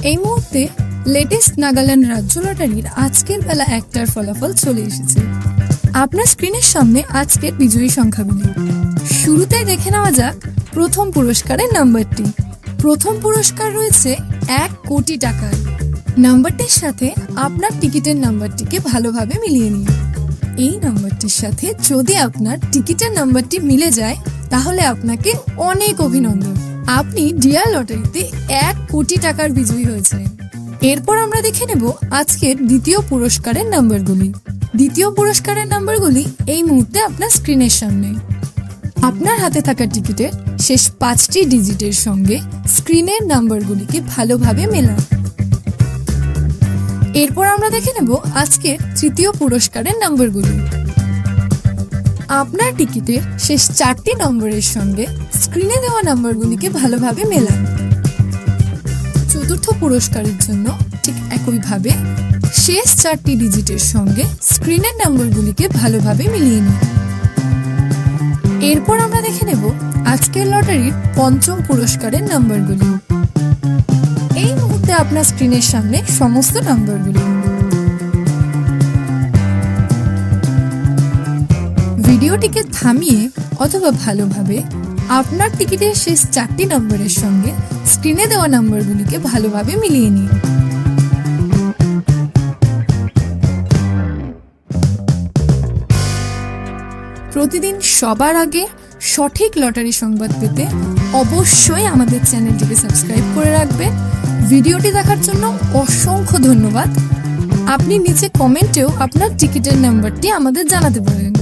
এই মুহূর্তে লেটেস্ট নাগাল্যান্ড রাজ্য লটারির আজকের বেলা 1টার ফলাফল চলে এসেছে। আপনার স্ক্রিনের সামনে আজকের বিজয়ী সংখ্যাগুলি। শুরুতেই দেখে নেওয়া যাক প্রথম পুরস্কারের নাম্বারটি। প্রথম পুরস্কার রয়েছে 1 কোটি টাকার। নাম্বারটির সাথে আপনার টিকিটের নাম্বারটিকে ভালোভাবে মিলিয়ে নিন। এই নাম্বারটির সাথে যদি আপনার টিকিটের নাম্বারটি মিলে যায় তাহলে আপনাকে অনেক অভিনন্দন, আপনি ডিয়ার লটারিতে 1 কোটি টাকার বিজয়ী হয়েছেন। এরপর আমরা দেখে নেব আজকের দ্বিতীয় পুরস্কারের নাম্বারগুলি। দ্বিতীয় পুরস্কারের নাম্বারগুলি এই মুহূর্তে আপনার স্ক্রিনের সামনে। আপনার হাতে থাকা টিকিটের শেষ 5টি ডিজিটের সঙ্গে স্ক্রিনের নাম্বারগুলিকে ভালোভাবে মেলান। এরপর আমরা দেখে নেব আজকের তৃতীয় পুরস্কারের নাম্বারগুলি। আপনার টিকিটের শেষ 4টি নম্বরের সঙ্গে স্ক্রিনে দেওয়া নাম্বারগুলিকে ভালোভাবে মেলান। চতুর্থ পুরস্কারের জন্য ঠিক একইভাবে শেষ 4টি ডিজিটের সঙ্গে স্ক্রিনের নাম্বারগুলিকে ভালোভাবে মিলিয়ে নিন। এরপর আমরা দেখে নেব আজকের লটারির পঞ্চম পুরস্কারের নাম্বারগুলি। এই মুহূর্তে আপনার স্ক্রিনের সামনে সমস্ত নাম্বারগুলি। ভিডিওটিকে থামিয়ে অথবা ভালোভাবে আপনার টিকিটের শেষ 4টি নম্বরের সঙ্গে স্ক্রিনে দেওয়া নাম্বারগুলিকে ভালোভাবে মিলিয়ে নিন। প্রতিদিন সবার আগে সঠিক লটারি সংবাদ পেতে অবশ্যই আমাদের চ্যানেলটিকে সাবস্ক্রাইব করে রাখবেন। ভিডিওটি দেখার জন্য অসংখ্য ধন্যবাদ। আপনি নিচে কমেন্টেও আপনার টিকিটের নাম্বারটি আমাদের জানাতে পারেন।